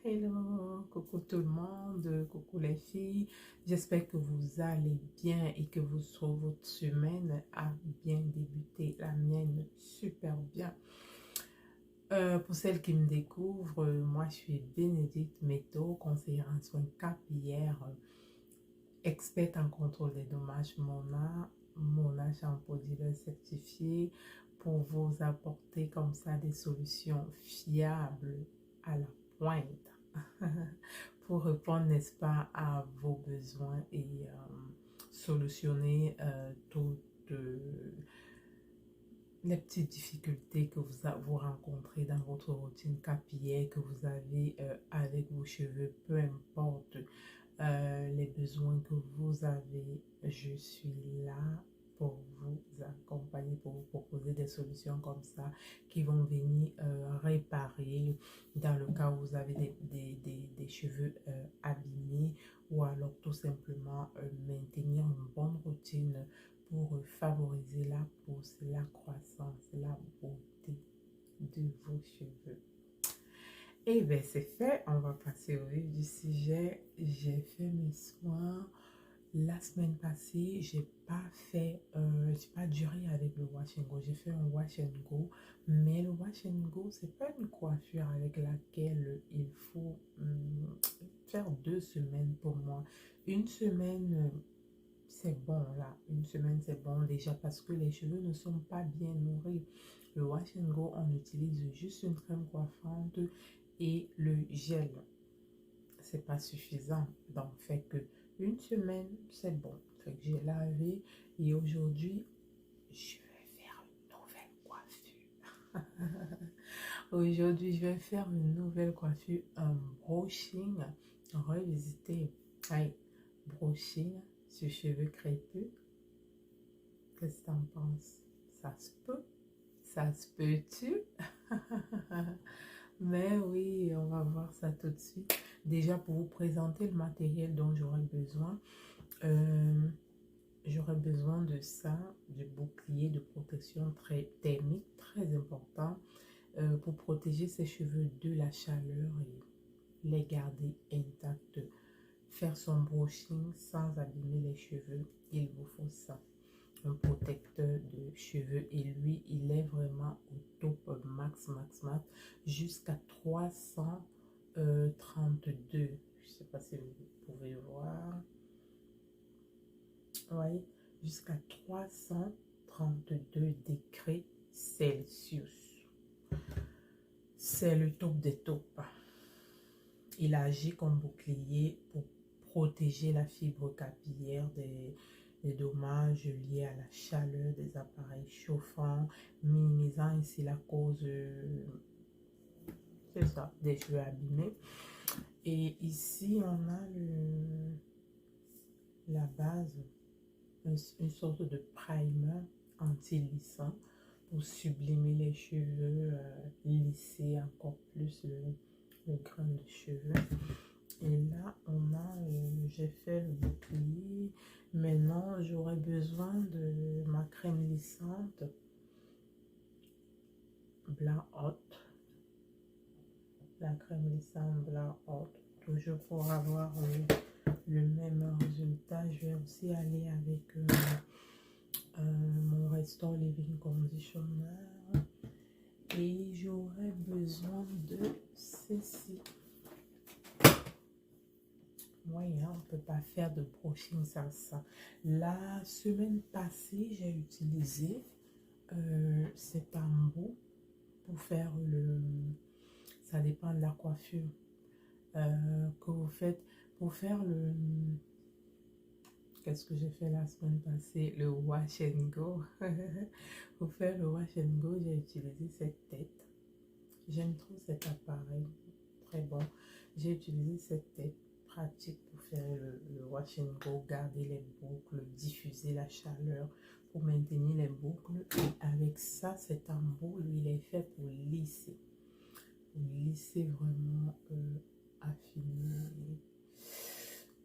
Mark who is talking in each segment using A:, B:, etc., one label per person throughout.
A: Hello, coucou tout le monde, coucou les filles. J'espère que vous allez bien et que votre semaine a bien débuté. La mienne, super bien. Pour celles qui me découvrent, moi je suis Bénédicte Métaux, conseillère en soins capillaires, experte en contrôle des dommages Mona shampoo dealer certifié pour vous apporter comme ça des solutions fiables à la pointe pour répondre, n'est-ce pas, à vos besoins et solutionner toutes les petites difficultés que vous rencontrez dans votre routine capillaire, que vous avez avec vos cheveux, peu importe les besoins que vous avez, je suis là pour vous accompagner, pour vous proposer des solutions comme ça qui vont venir réparer dans le cas où vous avez des cheveux abîmés ou alors tout simplement maintenir une bonne routine pour favoriser la pousse, la croissance, la beauté de vos cheveux. Et bien c'est fait, on va passer au vif du sujet. J'ai fait mes soins la semaine passée, j'ai pas duré avec le wash and go. J'ai fait un wash and go, mais le wash and go c'est pas une coiffure avec laquelle il faut faire 2 semaines pour moi. Une semaine c'est bon là, une semaine c'est bon déjà parce que les cheveux ne sont pas bien nourris. Le wash and go, on utilise juste une crème coiffante et le gel. C'est pas suffisant, donc fait que une semaine c'est bon. Fait que j'ai lavé et aujourd'hui je vais faire une nouvelle coiffure. Aujourd'hui je vais faire une nouvelle coiffure, un brushing revisité. Hey, brushing sur cheveux crépus. Qu'est-ce que t'en penses? Ça se peut? Ça se peut-tu? Mais oui, on va voir ça tout de suite. Déjà, pour vous présenter le matériel dont j'aurai besoin de ça, du bouclier de protection très thermique, très important, pour protéger ses cheveux de la chaleur et les garder intacts. Faire son brushing sans abîmer les cheveux, il vous faut ça. Un protecteur de cheveux et lui il est vraiment au top max jusqu'à 332. Je sais pas si vous pouvez voir, voyez, jusqu'à 332 degrés Celsius. C'est le top des tops. Il agit comme bouclier pour protéger la fibre capillaire des dommages liés à la chaleur des appareils chauffants, minimisant ainsi la cause c'est ça, des cheveux abîmés. Et ici on a la base, une sorte de primer anti-lissant pour sublimer les cheveux, lisser encore plus le grain de cheveux. Et là on a j'ai fait le bouclier. Maintenant j'aurai besoin de ma crème lissante blanc haute, la crème lissante blanc haute, toujours pour avoir le même résultat. Je vais aussi aller avec mon Restore Living Conditioner et j'aurai besoin de ceci. Oui, hein, on ne peut pas faire de brushing sans ça. La semaine passée, j'ai utilisé cet embout pour faire ça dépend de la coiffure que vous faites. Pour faire qu'est-ce que j'ai fait la semaine passée? Le wash and go. Pour faire le wash and go, j'ai utilisé cette tête. J'aime trop cet appareil, très bon. J'ai utilisé cette tête pratique pour faire le wash and go, garder les boucles, diffuser la chaleur pour maintenir les boucles. Et avec ça, cet embout, lui, il est fait pour lisser. Pour lisser vraiment, affiner.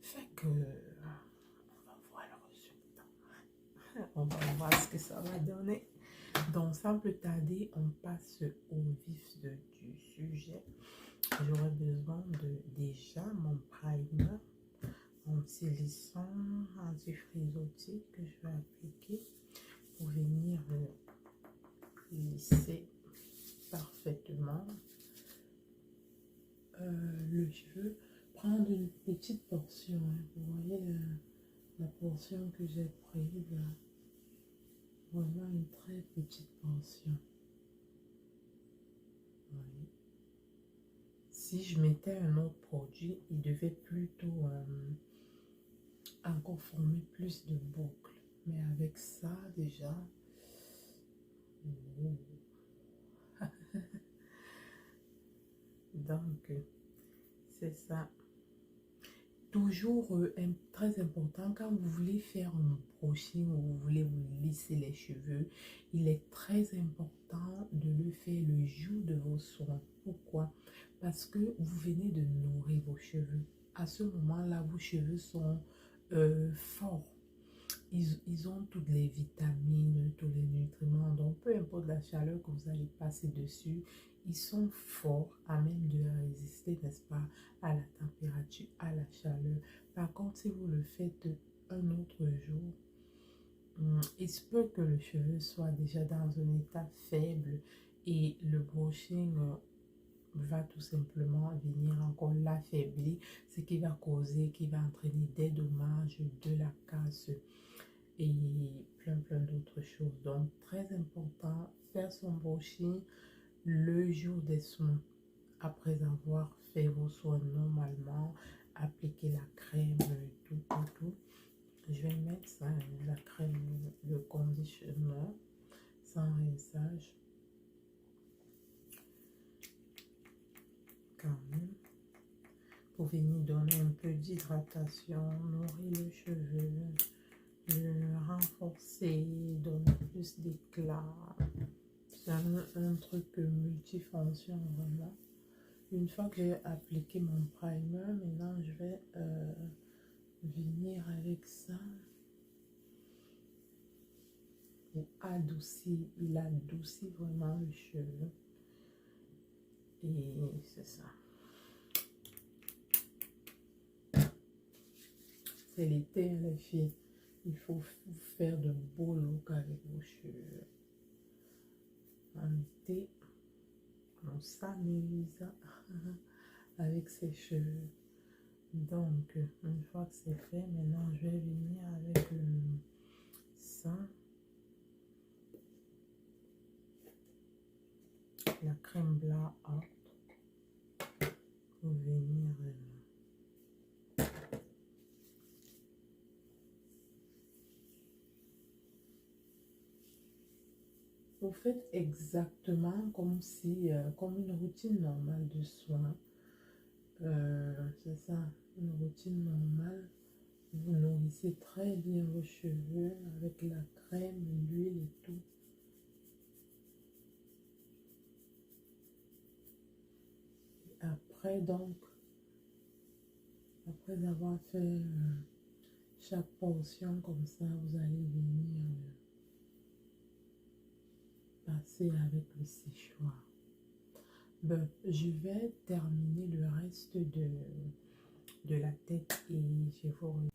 A: Fait que, on va voir le résultat. On va voir ce que ça va donner. Donc, sans plus tarder, on passe au vif du sujet. j'aurai besoin de déjà mon primer anti-lissant, anti-frisottique que je vais appliquer pour venir lisser parfaitement le cheveu. Prendre une petite portion, hein. Vous voyez la portion que j'ai prise là, vraiment une très petite portion. Oui. Si je mettais un autre produit, il devait plutôt encore former plus de boucles, mais avec ça déjà, donc c'est ça. Toujours très important, quand vous voulez faire un brushing ou vous voulez vous lisser les cheveux, il est très important de le faire le jour de vos soins. Pourquoi? Parce que vous venez de nourrir vos cheveux. À ce moment-là, vos cheveux sont forts. Ils ont toutes les vitamines, tous les nutriments. Donc, peu importe la chaleur que vous allez passer dessus, ils sont forts à même de résister, n'est-ce pas, à la température, à la chaleur. Par contre, si vous le faites un autre jour, il se peut que le cheveu soit déjà dans un état faible et le brushing va tout simplement venir encore l'affaiblir, ce qui va causer, qui va entraîner des dommages, de la casse et plein d'autres choses. Donc, très important, faire son brushing le jour des soins. Après avoir fait vos soins normalement, appliquer la crème, tout. Je vais mettre ça, la crème, le conditionneur, sans rinçage. Quand même. Pour venir donner un peu d'hydratation, nourrir le cheveu, le renforcer, donner plus d'éclat. C'est un truc multifonction vraiment. Une fois que j'ai appliqué mon primer, maintenant je vais venir avec ça pour adoucir. Il adoucit vraiment le cheveu. Et c'est ça. C'est l'été, les filles. Il faut faire de beaux looks avec vos cheveux. En été, on s'amuse avec ses cheveux. Donc, une fois que c'est fait, maintenant je vais venir avec ça. La crème blanc haute. Pour venir... Vous faites exactement comme si, comme une routine normale de soins. C'est ça, une routine normale. Vous nourrissez très bien vos cheveux avec la crème, l'huile et tout. Et après donc, après avoir fait chaque portion comme ça, vous allez venir passer avec le séchoir. Ben, je vais terminer le reste de la tête et je vous reviens.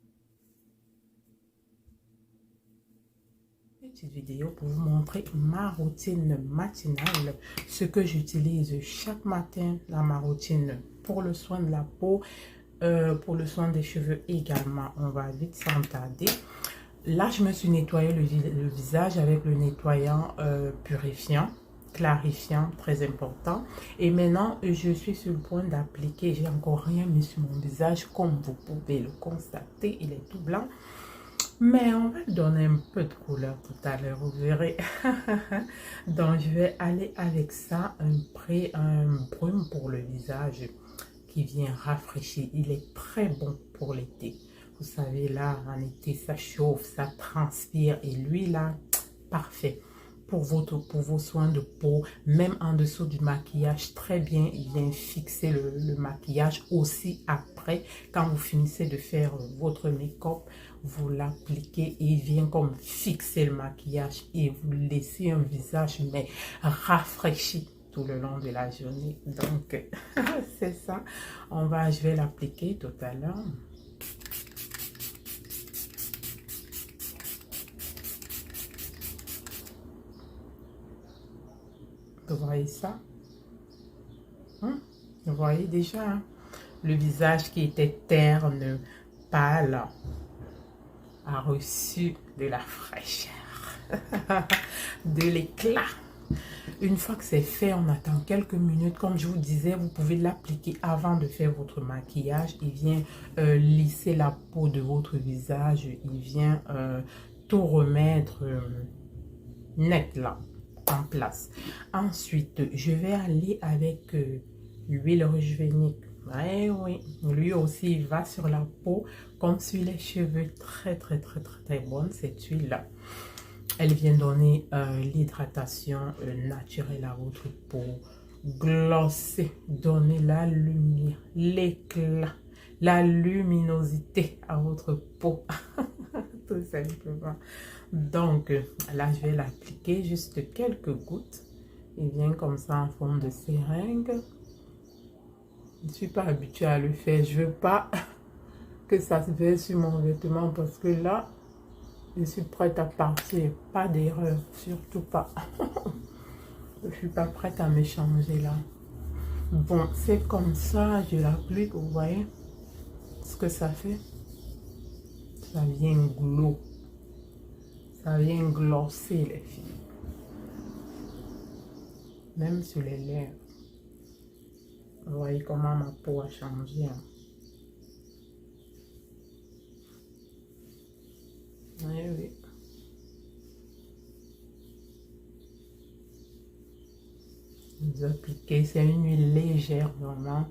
A: Petite vidéo pour vous montrer ma routine matinale, ce que j'utilise chaque matin dans ma routine pour le soin de la peau, pour le soin des cheveux également. On va vite sans tarder. Là, je me suis nettoyé le visage avec le nettoyant purifiant, clarifiant, très important. Et maintenant, je suis sur le point d'appliquer. J'ai encore rien mis sur mon visage, comme vous pouvez le constater. Il est tout blanc. Mais on va lui donner un peu de couleur tout à l'heure, vous verrez. Donc, je vais aller avec ça, un brume pour le visage qui vient rafraîchir. Il est très bon pour l'été. Vous savez, là, en été, ça chauffe, ça transpire. Et lui, là, parfait pour vos soins de peau. Même en dessous du maquillage, très bien. Il vient fixer le maquillage aussi après. Quand vous finissez de faire votre make-up, vous l'appliquez et il vient comme fixer le maquillage. Et vous laissez un visage, mais rafraîchi. tout le long de la journée. Donc, c'est ça. Je vais l'appliquer tout à l'heure. Vous voyez ça? Vous voyez déjà, hein? Le visage qui était terne, pâle, a reçu de la fraîcheur, de l'éclat. Une fois que c'est fait, on attend quelques minutes. Comme je vous disais, vous pouvez l'appliquer avant de faire votre maquillage. Il vient lisser la peau de votre visage. Il vient tout remettre net là, en place. Ensuite, je vais aller avec l'huile régénique. Ouais, oui, lui aussi, il va sur la peau comme sur les cheveux. Très, très, très, très, très bonne cette huile-là. Elle vient donner l'hydratation naturelle à votre peau, glosser, donner la lumière, l'éclat, la luminosité à votre peau, tout simplement. Donc là, je vais l'appliquer juste quelques gouttes. Il vient comme ça en forme de seringue. Je ne suis pas habituée à le faire. Je ne veux pas que ça se verse sur mon vêtement parce que là, je suis prête à partir. Pas d'erreur, surtout pas. Je ne suis pas prête à me changer là. Bon, c'est comme ça, je l'applique, vous voyez ce que ça fait? Ça vient glow. Ça vient glosser les filles. Même sur les lèvres. Vous voyez comment ma peau a changé. Hein? Oui, oui. Vous appliquez, c'est une huile légère vraiment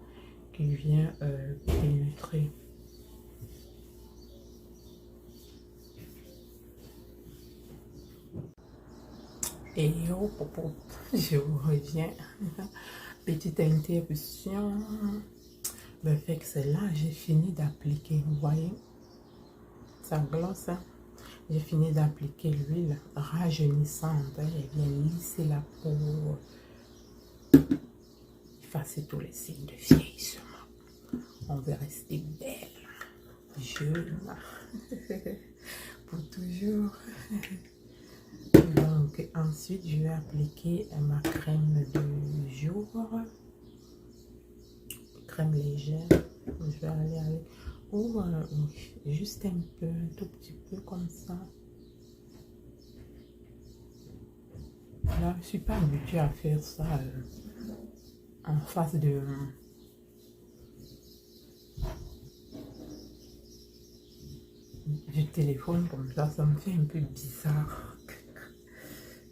A: qui vient pénétrer. Et je vous reviens. Petite interruption. Le fait que c'est là, j'ai fini d'appliquer. Vous voyez, ça glosse. Hein? J'ai fini d'appliquer l'huile rajeunissante. Hein? Elle vient lisser la peau. Effacer tous les signes de vieillissement. On va rester belle, jeune, pour toujours. Donc ensuite, je vais appliquer ma crème de jour. Crème légère. Je vais aller avec... juste un peu, un tout petit peu comme ça. Là, je ne suis pas habituée à faire ça en face de... du téléphone comme ça me fait un peu bizarre.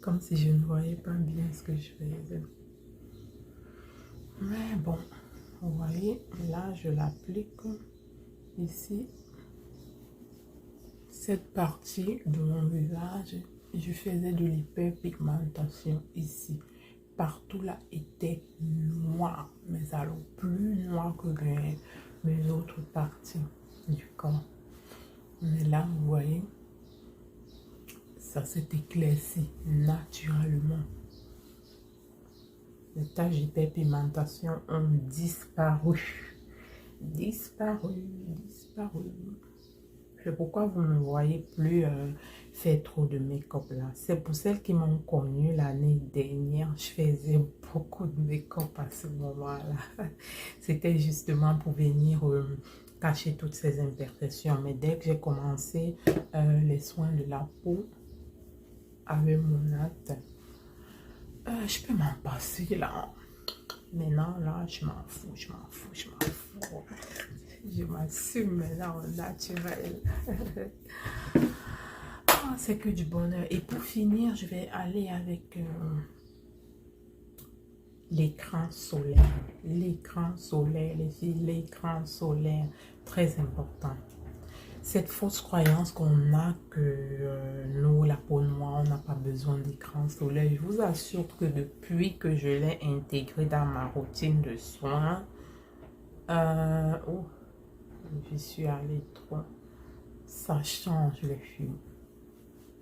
A: Comme si je ne voyais pas bien ce que je faisais. Mais bon, vous voyez, là je l'applique ici. Cette partie de mon visage, je faisais de l'hyperpigmentation ici. Partout là était noir, mais alors plus noir que mes autres parties du corps. Mais là, vous voyez, ça s'est éclairci naturellement. Les taches d'hyperpigmentation ont disparu. Disparu. C'est pourquoi vous ne voyez plus faire trop de make-up là. C'est pour celles qui m'ont connue l'année dernière. Je faisais beaucoup de make-up à ce moment-là. C'était justement pour venir cacher toutes ces imperfections. Mais dès que j'ai commencé les soins de la peau avec mon acte, je peux m'en passer là. Maintenant là, je m'en fous. Je m'assume maintenant au naturel. Ah, c'est que du bonheur. Et pour finir, je vais aller avec l'écran solaire. L'écran solaire, les filles, l'écran solaire. Très important. Cette fausse croyance qu'on a que nous, la peau noire, on n'a pas besoin d'écran solaire. Je vous assure que depuis que je l'ai intégré dans ma routine de soins, je suis allée trop. Ça change les filles.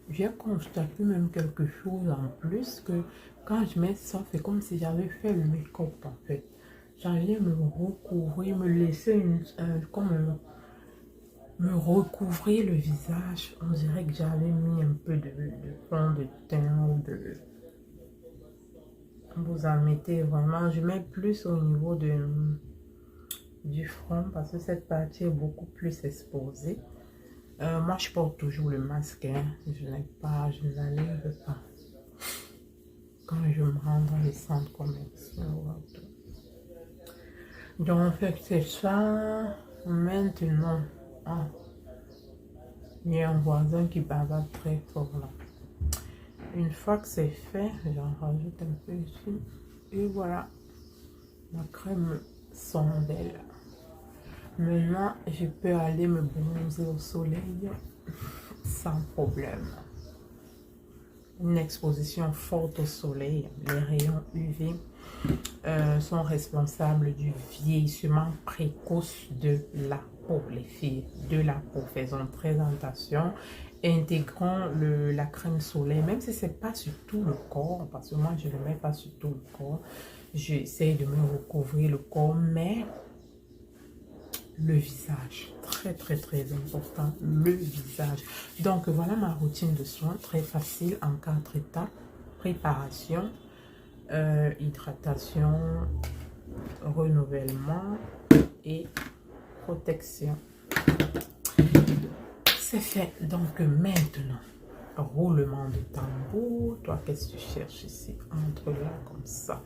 A: j'ai constaté même quelque chose en plus que quand je mets ça, c'est comme si j'avais fait le make-up en fait. J'allais me recouvrir, me laisser me recouvrir le visage. On dirait que j'avais mis un peu de fond de teint ou de... Vous en mettez vraiment, je mets plus au niveau du front parce que cette partie est beaucoup plus exposée. Moi, je porte toujours le masque, hein. Je ne l'enlève pas. Quand je me rends dans les centres commerciaux. Donc, en fait, c'est ça. Maintenant, ah, il y a un voisin qui bavarde très fort là. Une fois que c'est fait, j'en rajoute un peu ici. Et voilà, la crème sondelle. Maintenant, je peux aller me bronzer au soleil sans problème. Une exposition forte au soleil, les rayons UV sont responsables du vieillissement précoce de la peau. Les filles, de la peau, faisons très attention. Intégrons la crème solaire, même si c'est pas sur tout le corps, parce que moi je ne le mets pas sur tout le corps. J'essaie de me recouvrir le corps, mais le visage, très important, le visage. Donc voilà ma routine de soins, très facile en 4 étapes. Préparation, hydratation, renouvellement et protection. C'est fait. Donc maintenant, roulement de tambour. Toi, qu'est-ce que tu cherches ici? Entre là comme ça.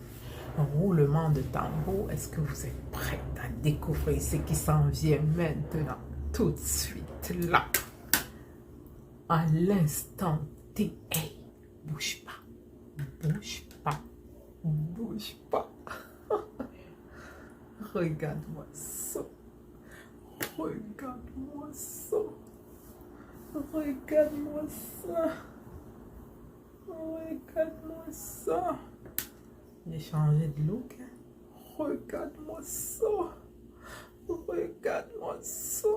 A: Roulement de tambour. Est-ce que vous êtes prêts à découvrir ce qui s'en vient maintenant? Tout de suite là. À l'instant T. Hey, bouge pas. Bouge pas. Bouge pas. Regarde-moi ça. Regarde-moi ça. Regarde-moi ça. Regarde-moi ça. J'ai changé de look. Regarde-moi ça. Regarde-moi ça.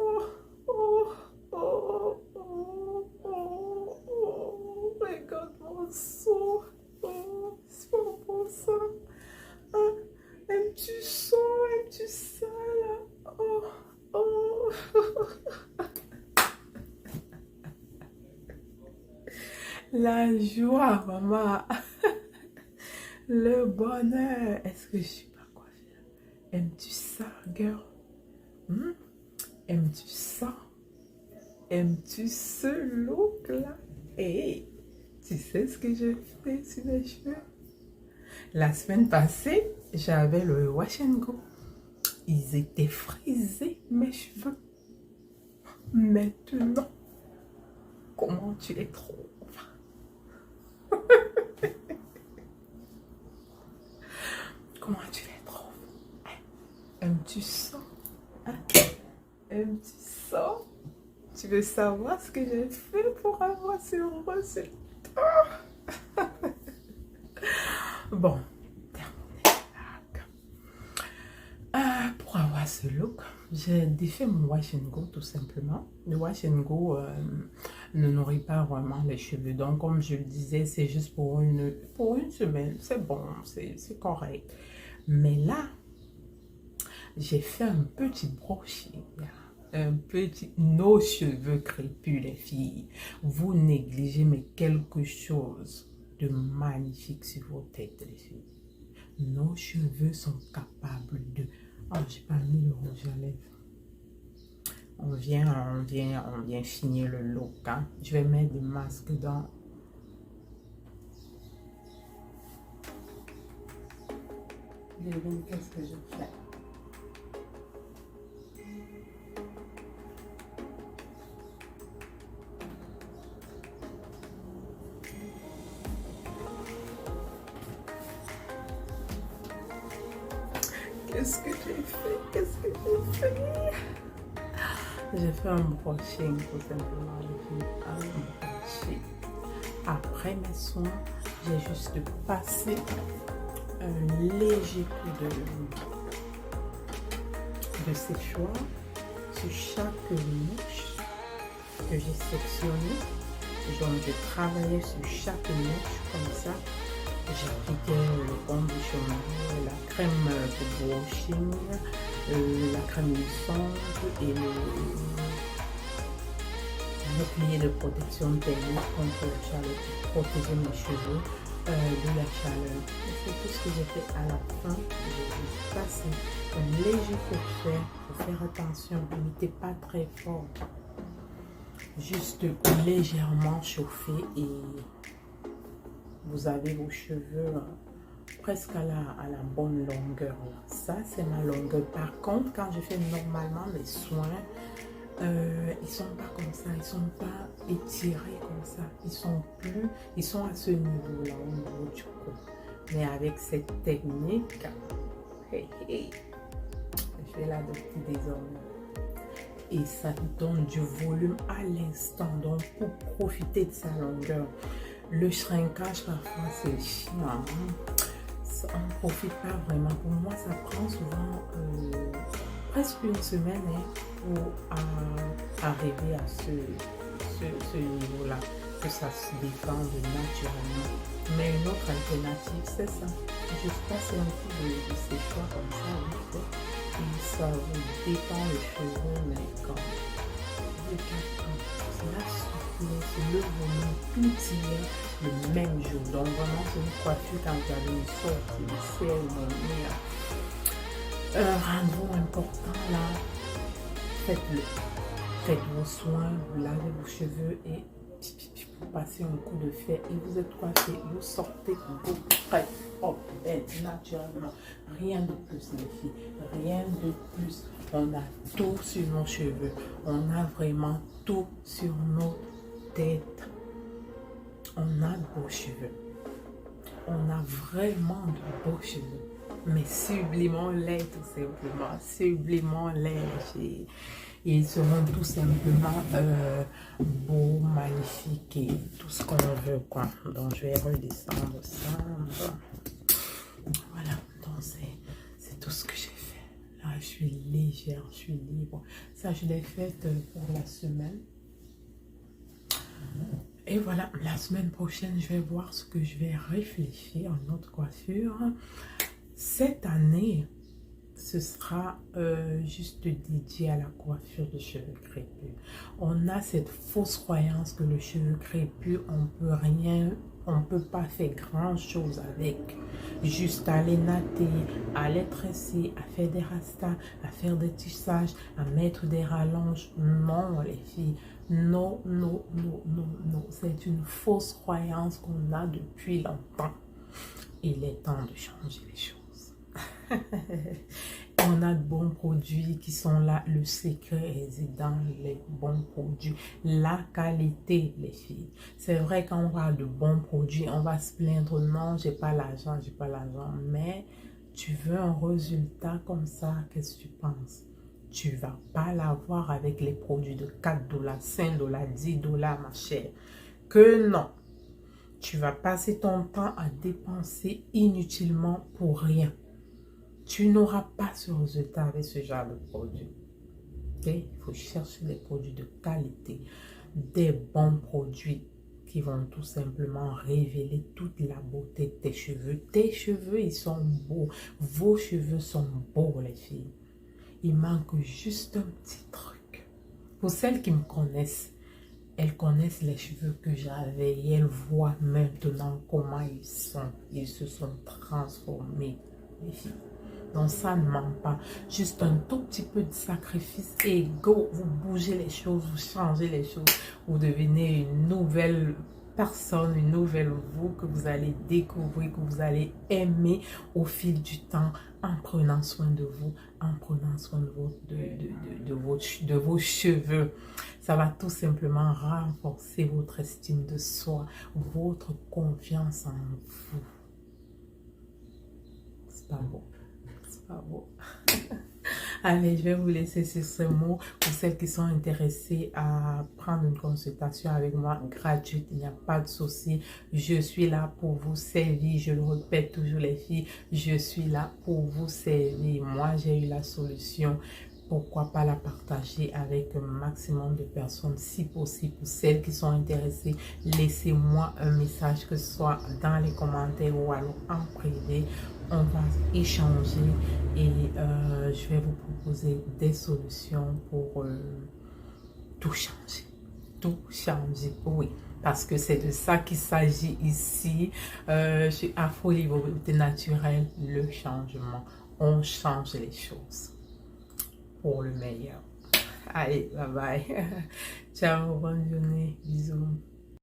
A: Oh, oh, oh, oh, oh. Regarde-moi ça. Oh, c'est pas bon ça. Ah, aimes-tu ça? Aimes-tu ça là? Oh, oh. La joie, maman. Le bonheur. Est-ce que je suis pas coiffée? Aimes-tu ça, girl? Aimes-tu ça? Aimes-tu ce look-là? Hey, tu sais ce que je fais sur les cheveux? La semaine passée, j'avais le wash and go. Ils étaient frisés, mes cheveux. Maintenant, comment tu les trouves? Comment tu les trouves? Aimes-tu ça? Aimes-tu ça? Tu veux savoir ce que j'ai fait pour avoir ce résultat? Bon, terminé. Pour avoir ce look, j'ai défait mon wash and go tout simplement. Le wash and go ne nourrit pas vraiment les cheveux. Donc, comme je le disais, c'est juste pour une semaine. C'est bon, c'est correct. Mais là, j'ai fait un petit brushing. Nos cheveux crépus, les filles. Vous négligez mais quelque chose de magnifique sur vos têtes, les filles. Nos cheveux sont capables de... Oh, j'ai pas mis le rouge à lèvres. On vient finir le look. Hein. Je vais mettre des masques dans... Qu'est-ce que je fais? Qu'est-ce que j'ai fait? Qu'est-ce que j'ai fait? J'ai fait un brushing tout simplement. J'ai fait un brushing. Après mes soins, j'ai juste passé un léger coup de séchoir sur chaque mouche que j'ai sectionnée. Donc, je travaillais sur chaque mèche comme ça. J'appliquais le conditionnement, la crème pour brushing, la crème luisante et le bouclier de protection thermique contre la chaleur pour protéger mes cheveux de la chaleur. C'est tout ce que j'ai fait à la fin. J'ai juste passé un léger coup de fer pour faire attention. Ne mettez pas très fort. Juste légèrement chauffé et vous avez vos cheveux presque à la bonne longueur. Ça, c'est ma longueur. Par contre, quand je fais normalement mes soins, ils sont pas comme ça, ils sont pas étirés comme ça, ils sont à ce niveau là au niveau du cou. Mais avec cette technique, je vais l'adopter désormais et ça donne du volume à l'instant. Donc pour profiter de sa longueur, le shrinkage parfois c'est chiant, on ne profite pas vraiment. Pour moi ça prend souvent presque une semaine pour arriver à ce niveau-là, que ça se défende naturellement. Mais une autre alternative, c'est ça. Juste passer un coup de séchoir comme ça, et ça vous détend le cheveu, mais quand c'est la souplesse, le volume, tout y est le même jour. Donc vraiment, c'est une coiffure quand vous avez une sorte de cérémonie. Rendez-vous important là, faites-le. Faites vos soins, vous lavez vos cheveux et vous passez un coup de fer et vous êtes coiffé. Vous sortez vos très propre, naturellement. Rien de plus les filles, rien de plus. On a tout sur nos cheveux. On a vraiment tout sur notre tête. On a de beaux cheveux. On a vraiment de beaux cheveux. Mais sublimons-les tout simplement, sublimons-les. Ils seront tout simplement beaux, magnifiques et tout ce qu'on veut, quoi. Donc je vais redescendre ça. Voilà, donc c'est tout ce que j'ai fait. Là, je suis légère, je suis libre. Ça, je l'ai fait pour la semaine. Et voilà, la semaine prochaine, je vais voir ce que je vais réfléchir à notre coiffure. Cette année, ce sera juste dédié à la coiffure de cheveux crépus. On a cette fausse croyance que le cheveu crépus, on peut pas faire grand chose avec. Juste aller natter, aller tresser, à faire des rastas, à faire des tissages, à mettre des rallonges. Non, les filles. Non, non, non, non, non. C'est une fausse croyance qu'on a depuis longtemps. Il est temps de changer les choses. On a de bons produits qui sont là. Le secret réside dans les bons produits. La qualité, les filles. C'est vrai quand on parle de bons produits, on va se plaindre. Non, j'ai pas l'argent, j'ai pas l'argent. Mais tu veux un résultat comme ça, qu'est-ce que tu penses? Tu vas pas l'avoir avec les produits de 4 $, 5 $, 10 $, ma chère. Que non. Tu vas passer ton temps à dépenser inutilement pour rien. Tu n'auras pas ce résultat avec ce genre de produit. Okay? Il faut chercher des produits de qualité, des bons produits qui vont tout simplement révéler toute la beauté de tes cheveux. Tes cheveux, ils sont beaux. Vos cheveux sont beaux, les filles. Il manque juste un petit truc. Pour celles qui me connaissent, elles connaissent les cheveux que j'avais et elles voient maintenant comment ils sont. Ils se sont transformés, les filles. Donc ça ne ment pas. Juste un tout petit peu de sacrifice et go, vous bougez les choses, vous changez les choses. Vous devenez une nouvelle personne, une nouvelle vous que vous allez découvrir, que vous allez aimer au fil du temps en prenant soin de vous, en prenant soin de vos cheveux. Ça va tout simplement renforcer votre estime de soi, votre confiance en vous. C'est pas beau. Ah bon. Allez, je vais vous laisser sur ce mot. Pour celles qui sont intéressées à prendre une consultation avec moi gratuite, il n'y a pas de souci. Je suis là pour vous servir. Je le répète toujours, les filles. Je suis là pour vous servir. Moi, j'ai eu la solution. pourquoi pas la partager avec un maximum de personnes si possible. Pour celles qui sont intéressées, laissez-moi un message, que ce soit dans les commentaires ou alors en privé. On va échanger et je vais vous proposer des solutions pour tout changer. Tout changer, oui. Parce que c'est de ça qu'il s'agit ici. Je suis Afro Libre Beauté Naturelle, le changement. On change les choses pour le meilleur. Allez, bye bye. Ciao, bonne journée, bisous.